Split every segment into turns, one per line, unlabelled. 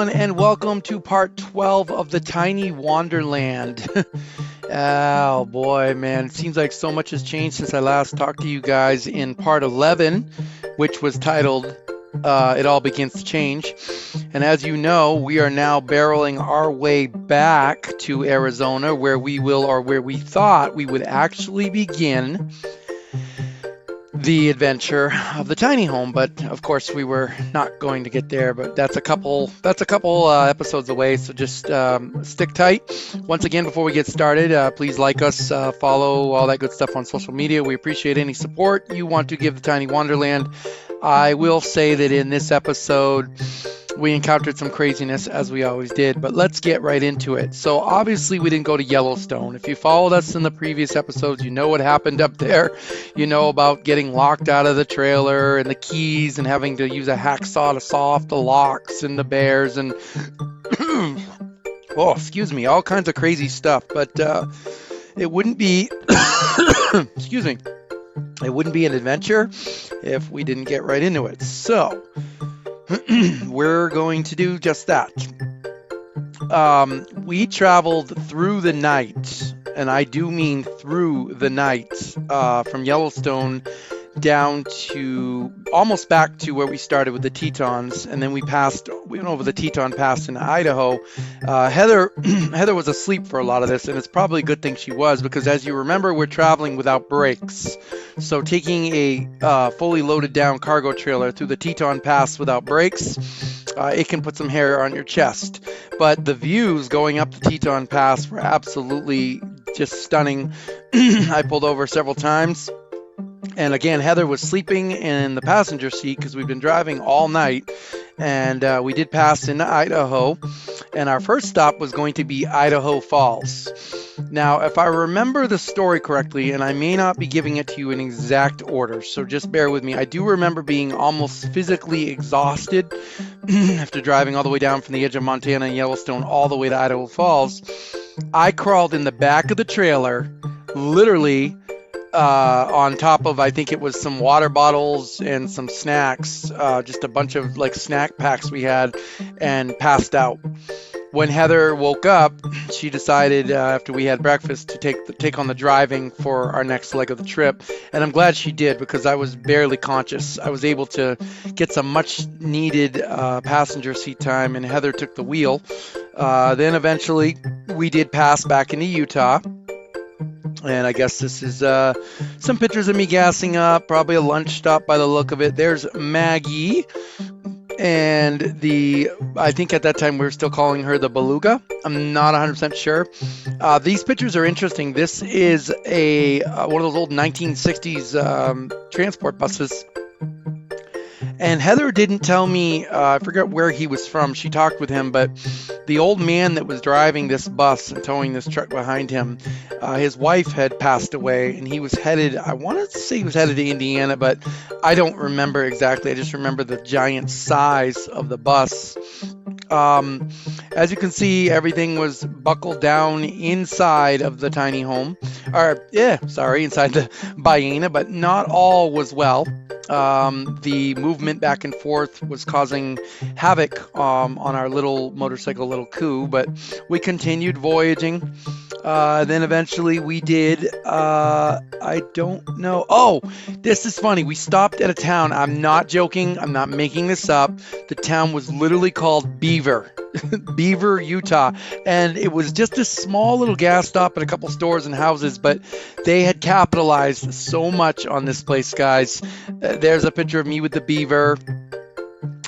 everyone, and welcome to part 12 of the Tiny Wanderland. Oh boy, man, it seems like so much has changed since I last talked to you guys in part 11, which was titled It All Begins to Change. And as you know, we are now barreling our way back to Arizona, where we will, or where we thought we would actually begin the adventure of the tiny home, but of course we were not going to get there. But that's a couple episodes away, so just stick tight. Once again, before we get started, please like us, follow all that good stuff on social media. We appreciate any support you want to give the Tiny Wanderland. I will say that in this episode we encountered some craziness, as we always did, but let's get right into it. So obviously we didn't go to Yellowstone. If you followed us in the previous episodes, you know what happened up there. You know about getting locked out of the trailer and the keys and having to use a hacksaw to saw off the locks and the bears and oh, excuse me, all kinds of crazy stuff. But it wouldn't be excuse me, it wouldn't be an adventure if we didn't get right into it. So we're going to do just that. We traveled through the night, and I do mean through the night, from Yellowstone down to almost back to where we started with the Tetons, and then we went over the Teton Pass in Idaho. Heather was asleep for a lot of this, and it's probably a good thing she was, because as you remember, we're traveling without brakes. So taking a fully loaded down cargo trailer through the Teton Pass without brakes, it can put some hair on your chest. But the views going up the Teton Pass were absolutely just stunning. I pulled over several times. And again, Heather was sleeping in the passenger seat because we've been driving all night. And we did pass into Idaho. And our first stop was going to be Idaho Falls. Now, if I remember the story correctly, and I may not be giving it to you in exact order, so just bear with me. I do remember being almost physically exhausted after driving all the way down from the edge of Montana and Yellowstone all the way to Idaho Falls. I crawled in the back of the trailer, literally on top of, I think it was some water bottles and some snacks, just a bunch of like snack packs we had, and passed out. When Heather woke up, she decided after we had breakfast to take on the driving for our next leg of the trip, and I'm glad she did, because I was barely conscious. I was able to get some much needed passenger seat time, and Heather took the wheel. Then eventually we did pass back into Utah. And I guess this is some pictures of me gassing up, probably a lunch stop by the look of it. There's Maggie. And I think at that time we were still calling her the Beluga. I'm not 100% sure. These pictures are interesting. This is one of those old 1960s transport buses. And Heather didn't tell me, I forget where he was from. She talked with him, but the old man that was driving this bus and towing this truck behind him, his wife had passed away, and he was headed, I wanted to say he was headed to Indiana, but I don't remember exactly. I just remember the giant size of the bus. As you can see, everything was buckled down inside of the tiny home, inside the Ballena, but not all was well. The movement back and forth was causing havoc on our little motorcycle, little coup, but we continued voyaging. Then eventually we did, I don't know. Oh, this is funny. We stopped at a town. I'm not joking. I'm not making this up. The town was literally called Beaver. Beaver, Utah. And it was just a small little gas stop and a couple stores and houses, but they had capitalized so much on this place, guys. There's a picture of me with the beaver.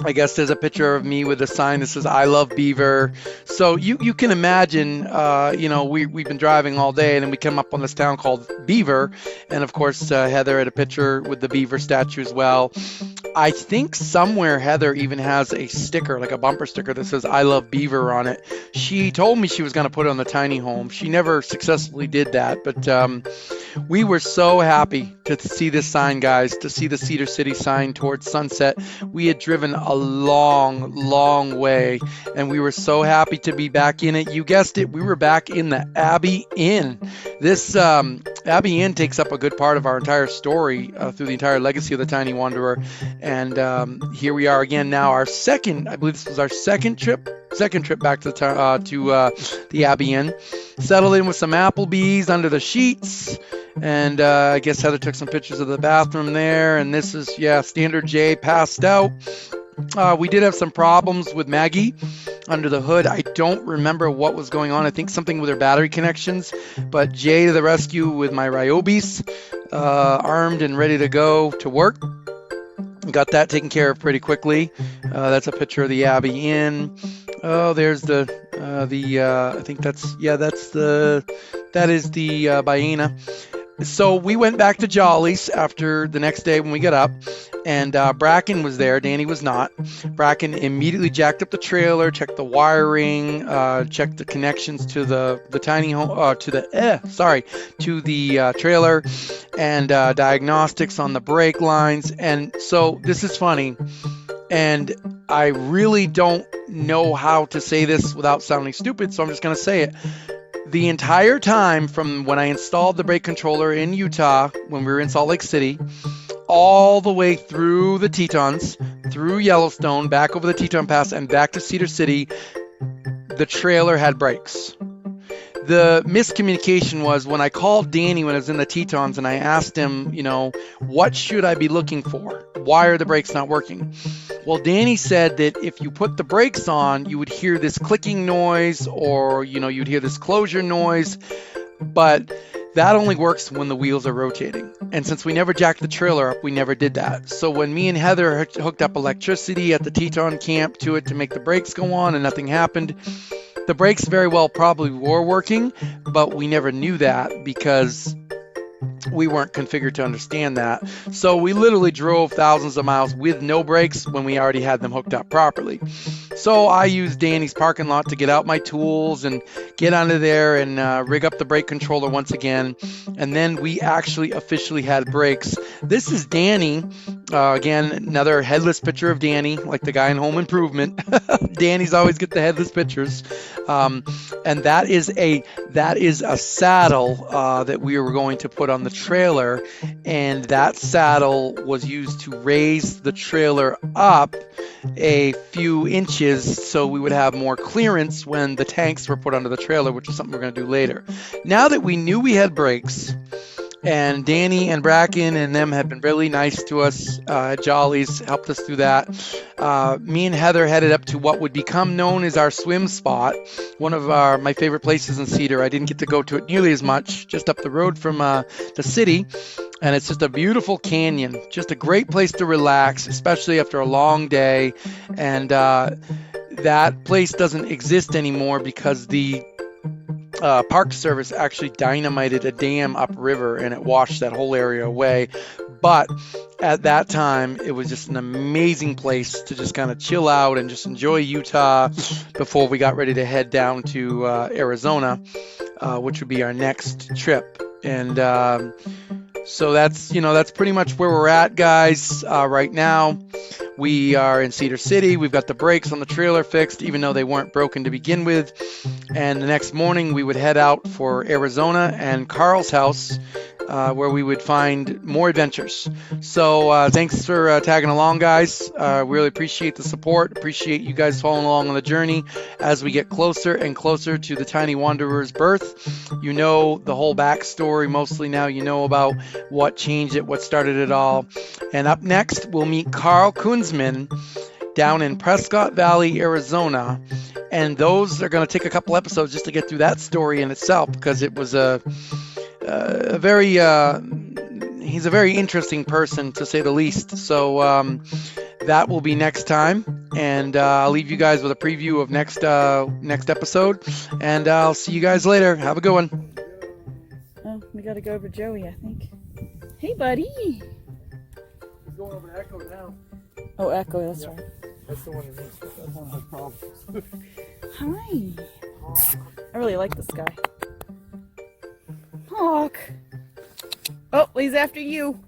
I guess there's a picture of me with a sign that says "I love Beaver." So you can imagine, we've been driving all day, and then we come up on this town called Beaver, and of course Heather had a picture with the beaver statue as well. I think somewhere Heather even has a sticker, like a bumper sticker that says "I love Beaver" on it. She told me she was going to put it on the tiny home. She never successfully did that, but we were so happy to see this sign, guys, to see the Cedar City sign towards sunset. We had driven a long, long way, and we were so happy to be back in it. You guessed it, we were back in the Abbey Inn. This Abbey Inn takes up a good part of our entire story through the entire legacy of the Tiny Wanderer, and here we are again now, I believe this was our second trip second trip back to the Abbey Inn. Settled in with some Applebee's under the sheets, and I guess Heather took some pictures of the bathroom there. And this is, yeah, standard Jay passed out. We did have some problems with Maggie under the hood. I don't remember what was going on. I think something with her battery connections. But Jay to the rescue with my Ryobis, armed and ready to go to work. Got that taken care of pretty quickly. That's a picture of the Abbey Inn. Oh, there's I think that is the Baena. So we went back to Jolly's after the next day when we got up, and Bracken was there. Danny was not. Bracken immediately jacked up the trailer, checked the wiring, checked the connections to the tiny home, to the trailer, and diagnostics on the brake lines. And so this is funny, and I really don't know how to say this without sounding stupid, so I'm just going to say it. The entire time from when I installed the brake controller in Utah, when we were in Salt Lake City, all the way through the Tetons, through Yellowstone, back over the Teton Pass, and back to Cedar City, the trailer had brakes. The miscommunication was when I called Danny when I was in the Tetons and I asked him, what should I be looking for? Why are the brakes not working? Well, Danny said that if you put the brakes on, you would hear this clicking noise, or, you'd hear this closure noise, but that only works when the wheels are rotating. And since we never jacked the trailer up, we never did that. So when me and Heather hooked up electricity at the Teton camp to it to make the brakes go on and nothing happened, the brakes very well probably were working, but we never knew that because we weren't configured to understand that. So we literally drove thousands of miles with no brakes when we already had them hooked up properly. So I used Danny's parking lot to get out my tools and get under there and rig up the brake controller once again. And then we actually officially had brakes. This is Danny. Again, another headless picture of Danny, like the guy in Home Improvement. Danny's always get the headless pictures. And that is a saddle that we were going to put on the trailer, and that saddle was used to raise the trailer up a few inches so we would have more clearance when the tanks were put under the trailer, which is something we're going to do later. Now that we knew we had brakes, and Danny and Bracken and them have been really nice to us. Jolly's helped us through that. Me and Heather headed up to what would become known as our swim spot, one of my favorite places in Cedar. I didn't get to go to it nearly as much, just up the road from the city. And it's just a beautiful canyon, just a great place to relax, especially after a long day. And that place doesn't exist anymore because the Park Service actually dynamited a dam upriver and it washed that whole area away. But at that time, it was just an amazing place to just kind of chill out and just enjoy Utah before we got ready to head down to Arizona, which would be our next trip. And so that's pretty much where we're at, guys, right now. We are in Cedar City. We've got the brakes on the trailer fixed, even though they weren't broken to begin with. And the next morning, we would head out for Arizona and Carl's house, where we would find more adventures. So thanks for tagging along, guys. Really appreciate the support. Appreciate you guys following along on the journey as we get closer and closer to the Tiny Wanderer's birth. You know the whole backstory mostly now. You know about what changed it, what started it all. And up next, we'll meet Carl Kunzman down in Prescott Valley, Arizona. And those are going to take a couple episodes just to get through that story in itself, because it was he's a very interesting person, to say the least. So that will be next time, and I'll leave you guys with a preview of next episode, and I'll see you guys later. Have a good one.
Oh, we gotta go over Joey, I think. Hey, buddy.
We're going over to Echo now.
Oh, Echo, that's right.
That's the one that has problems.
Hi. I really like this guy. Hawk. Oh, he's after you.